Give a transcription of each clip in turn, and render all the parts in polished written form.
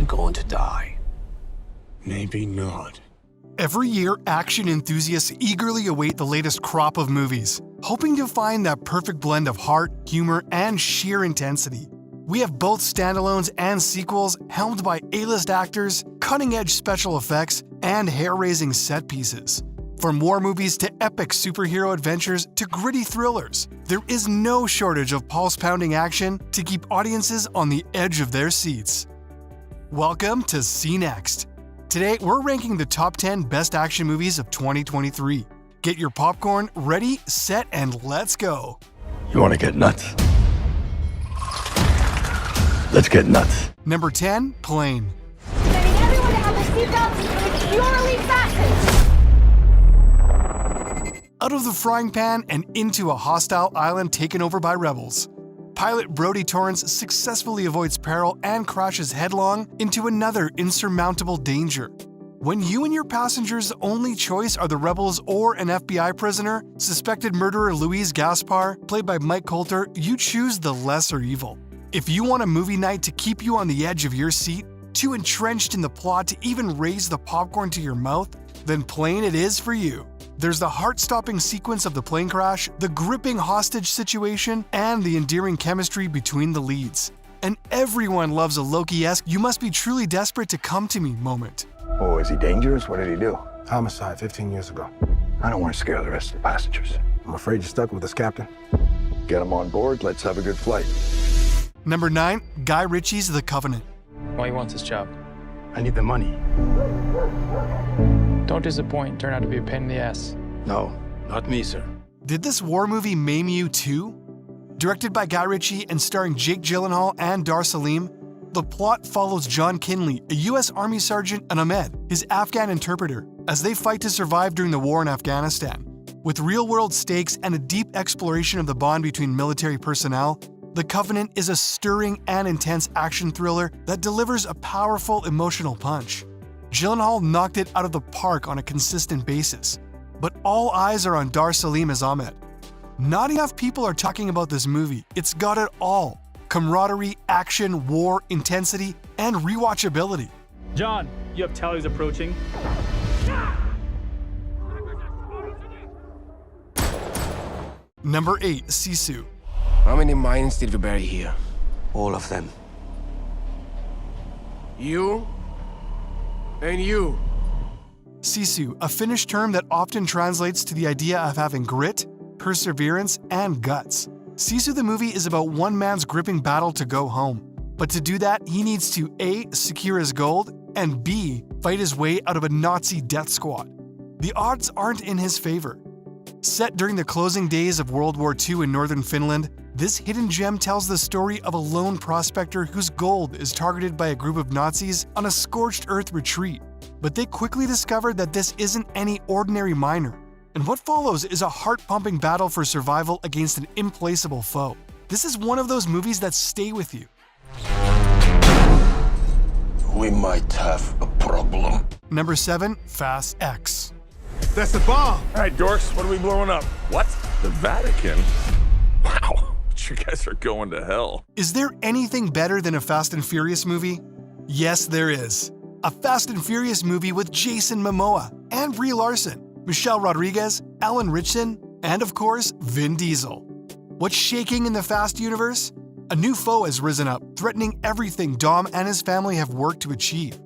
You're going to die. Maybe not. Every year, action enthusiasts eagerly await the latest crop of movies, hoping to find that perfect blend of heart, humor, and sheer intensity. We have both standalones and sequels helmed by A-list actors, cutting-edge special effects, and hair-raising set pieces. From war movies to epic superhero adventures to gritty thrillers, there is no shortage of pulse-pounding action to keep audiences on the edge of their seats. Welcome to See Next. Today, we're ranking the top 10 best action movies of 2023. Get your popcorn ready, set, and let's go. You want to get nuts? Let's get nuts. Number 10, Plane. Demanding everyone to have their seatbelts securely fastened. Out of the frying pan and into a hostile island taken over by rebels. Pilot Brody Torrance successfully avoids peril and crashes headlong into another insurmountable danger. When you and your passengers' only choice are the rebels or an FBI prisoner, suspected murderer Luis Gaspar, played by Mike Colter, you choose the lesser evil. If you want a movie night to keep you on the edge of your seat, too entrenched in the plot to even raise the popcorn to your mouth, then Plane it is for you. There's the heart-stopping sequence of the plane crash, the gripping hostage situation, and the endearing chemistry between the leads. And everyone loves a Loki-esque "you must be truly desperate to come to me" moment. Oh, is he dangerous? What did he do? Homicide 15 years ago. I don't want to scare the rest of the passengers. I'm afraid you're stuck with us, Captain. Get him on board. Let's have a good flight. Number 9, Guy Ritchie's The Covenant. Why you want this job? I need the money. Don't disappoint. Turn out to be a pain in the ass. No, not me, sir. Did this war movie maim you too? Directed by Guy Ritchie and starring Jake Gyllenhaal and Dar Salim, the plot follows John Kinley, a U.S. Army sergeant, and Ahmed, his Afghan interpreter, as they fight to survive during the war in Afghanistan. With real-world stakes and a deep exploration of the bond between military personnel, The Covenant is a stirring and intense action thriller that delivers a powerful emotional punch. Gyllenhaal knocked it out of the park on a consistent basis, but all eyes are on Dar Salim as Ahmed. Not enough people are talking about this movie. It's got it all: camaraderie, action, war, intensity, and rewatchability. John, you have tallies approaching. Number 8, Sisu. How many mines did we bury here? All of them. You? And you? Sisu, a Finnish term that often translates to the idea of having grit, perseverance, and guts. Sisu the movie is about one man's gripping battle to go home. But to do that, he needs to A. secure his gold, and B. fight his way out of a Nazi death squad. The odds aren't in his favor. Set during the closing days of World War II in northern Finland, this hidden gem tells the story of a lone prospector whose gold is targeted by a group of Nazis on a scorched earth retreat. But they quickly discover that this isn't any ordinary miner, and what follows is a heart-pumping battle for survival against an implacable foe. This is one of those movies that stay with you. We might have a problem. Number 7, Fast X. That's the bomb! All right, dorks, what are we blowing up? What? The Vatican? Wow, you guys are going to hell. Is there anything better than a Fast and Furious movie? Yes, there is. A Fast and Furious movie with Jason Momoa and Brie Larson, Michelle Rodriguez, Alan Ritchson, and of course, Vin Diesel. What's shaking in the Fast universe? A new foe has risen up, threatening everything Dom and his family have worked to achieve.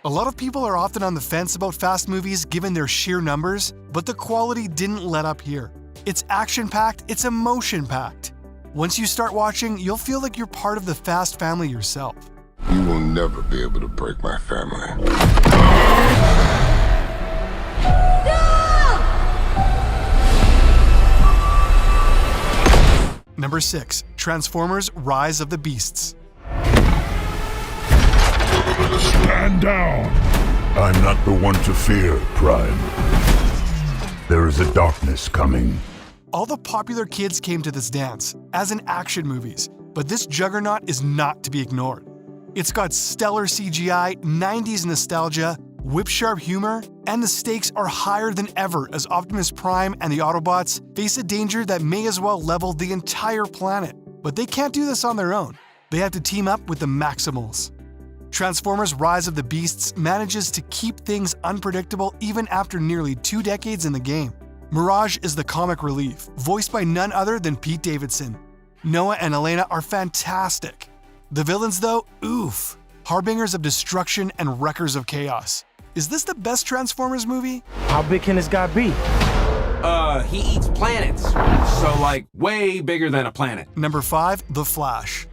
A lot of people are often on the fence about Fast movies given their sheer numbers, but the quality didn't let up here. It's action-packed, it's emotion-packed. Once you start watching, you'll feel like you're part of the Fast family yourself. You will never be able to break my family. Number 6, Transformers: Rise of the Beasts. Stand down! I'm not the one to fear, Prime. There is a darkness coming. All the popular kids came to this dance, as in action movies, but this juggernaut is not to be ignored. It's got stellar CGI, 90s nostalgia, whip-sharp humor, and the stakes are higher than ever as Optimus Prime and the Autobots face a danger that may as well level the entire planet. But they can't do this on their own. They have to team up with the Maximals. Transformers: Rise of the Beasts manages to keep things unpredictable even after nearly 2 decades in the game. Mirage is the comic relief, voiced by none other than Pete Davidson. Noah and Elena are fantastic. The villains, though, oof. Harbingers of destruction and wreckers of chaos. Is this the best Transformers movie? How big can this guy be? He eats planets. So, like, way bigger than a planet. Number 5, The Flash.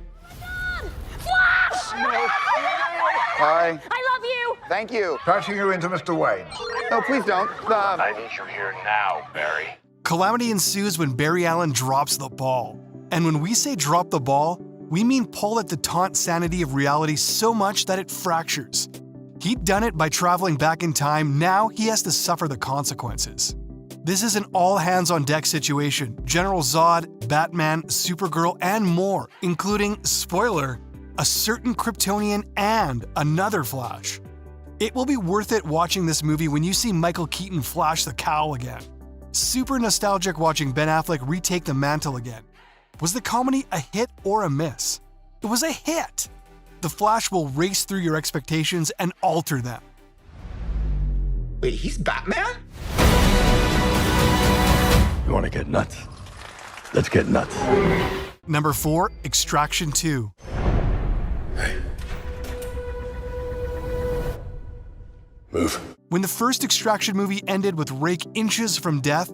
Hi. I love you! Thank you. Passing you into Mr. Wayne. No, please don't. I need you here now, Barry. Calamity ensues when Barry Allen drops the ball. And when we say drop the ball, we mean pull at the taunt sanity of reality so much that it fractures. He'd done it by traveling back in time, now he has to suffer the consequences. This is an all-hands-on-deck situation. General Zod, Batman, Supergirl, and more, including, spoiler, a certain Kryptonian and another Flash. It will be worth it watching this movie when you see Michael Keaton flash the cowl again. Super nostalgic watching Ben Affleck retake the mantle again. Was the comedy a hit or a miss? It was a hit! The Flash will race through your expectations and alter them. Wait, he's Batman? You want to get nuts? Let's get nuts. Number 4, Extraction 2. Move. When the first Extraction movie ended with Rake inches from death,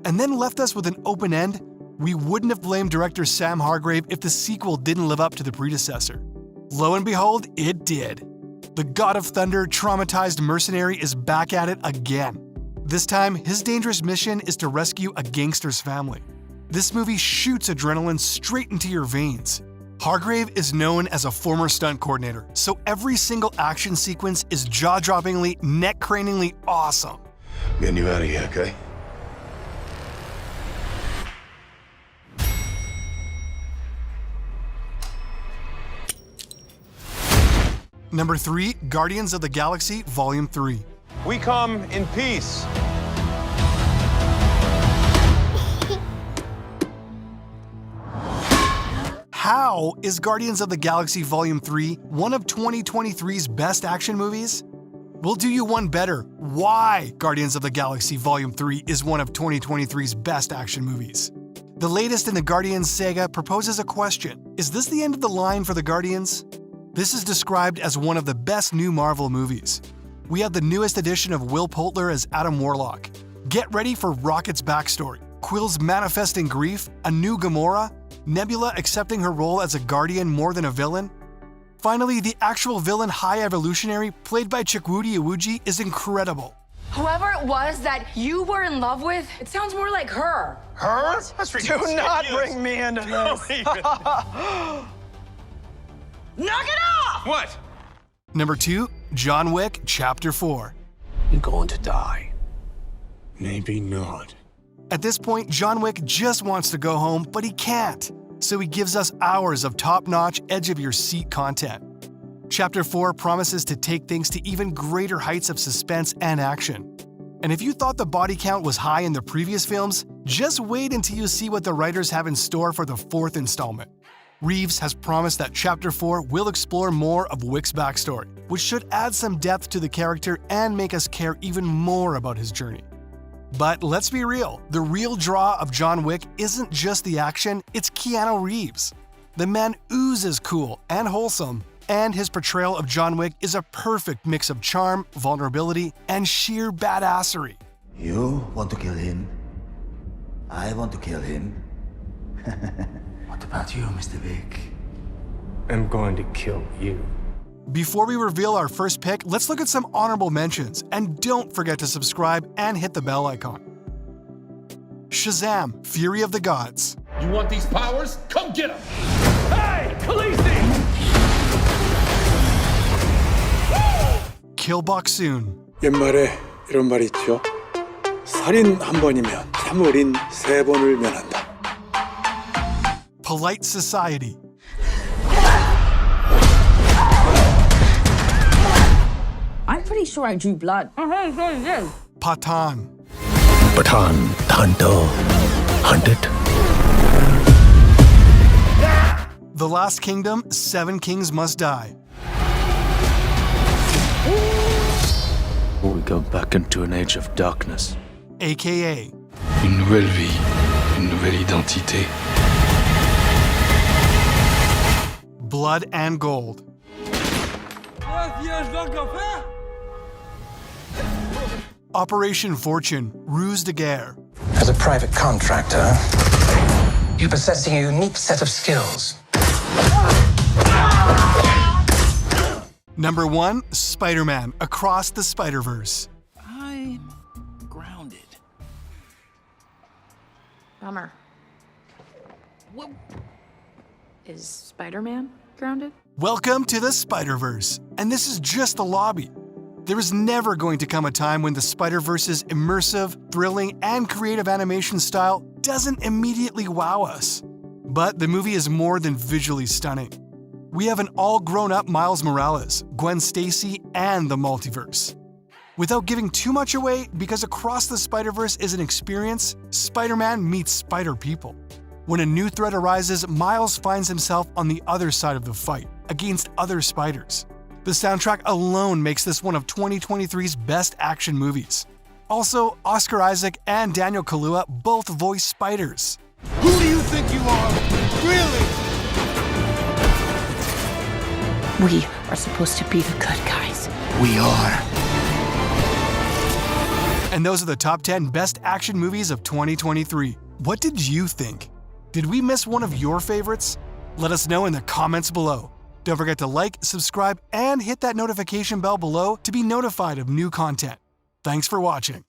and then left us with an open end, we wouldn't have blamed director Sam Hargrave if the sequel didn't live up to the predecessor. Lo and behold, it did. The God of Thunder, traumatized mercenary is back at it again. This time, his dangerous mission is to rescue a gangster's family. This movie shoots adrenaline straight into your veins. Hargrave is known as a former stunt coordinator, so every single action sequence is jaw-droppingly, neck-craningly awesome. Getting you out of here, okay? Number 3, Guardians of the Galaxy Volume 3. We come in peace. How is Guardians of the Galaxy Volume 3 one of 2023's best action movies? We'll do you one better. Why Guardians of the Galaxy Volume 3 is one of 2023's best action movies. The latest in the Guardians saga proposes a question. Is this the end of the line for the Guardians? This is described as one of the best new Marvel movies. We have the newest edition of Will Poulter as Adam Warlock. Get ready for Rocket's backstory, Quill's manifesting grief, a new Gamora, Nebula accepting her role as a Guardian more than a villain. Finally, the actual villain High Evolutionary, played by Chukwudi Iwuji, is incredible. Whoever it was that you were in love with, it sounds more like her. Her? That's ridiculous. Do not bring me into this. Knock it off! What? Number 2, John Wick Chapter 4. You're going to die. Maybe not. At this point, John Wick just wants to go home, but he can't. So he gives us hours of top-notch, edge-of-your-seat content. Chapter 4 promises to take things to even greater heights of suspense and action. And if you thought the body count was high in the previous films, just wait until you see what the writers have in store for the 4th installment. Reeves has promised that Chapter 4 will explore more of Wick's backstory, which should add some depth to the character and make us care even more about his journey. But let's be real, the real draw of John Wick isn't just the action, it's Keanu Reeves. The man oozes cool and wholesome, and his portrayal of John Wick is a perfect mix of charm, vulnerability, and sheer badassery. You want to kill him? I want to kill him. What about you, Mr. Vic? I'm going to kill you. Before we reveal our first pick, let's look at some honorable mentions, and don't forget to subscribe and hit the bell icon. Shazam! Fury of the Gods. You want these powers? Come get them! Hey! Khaleesi! Kill Boksoon. 옛말에 이런 말이 있죠. 살인 한 번이면 참 어린 3번을 면한다. Polite Society. I'm pretty sure I drew blood. Patan. Patan, Tanto, Hunted. The Last Kingdom, 7 Kings Must Die. go back into an age of darkness. aka Une nouvelle vie, une nouvelle identité. Blood and Gold. Operation Fortune, Ruse de Guerre. As a private contractor, you possess a unique set of skills. Number 1, Spider-Man Across the Spider-Verse. I'm grounded. Bummer. Whoa. Is Spider-Man grounded? Welcome to the Spider-Verse, and this is just the lobby. There is never going to come a time when the Spider-Verse's immersive, thrilling, and creative animation style doesn't immediately wow us. But the movie is more than visually stunning. We have an all-grown-up Miles Morales, Gwen Stacy, and the multiverse. Without giving too much away, because Across the Spider-Verse is an experience, Spider-Man meets Spider-People. When a new threat arises, Miles finds himself on the other side of the fight, against other spiders. The soundtrack alone makes this one of 2023's best action movies. Also, Oscar Isaac and Daniel Kaluuya both voice spiders. Who do you think you are? Really? We are supposed to be the good guys. We are. And those are the top 10 best action movies of 2023. What did you think? Did we miss one of your favorites? Let us know in the comments below. Don't forget to like, subscribe, and hit that notification bell below to be notified of new content. Thanks for watching.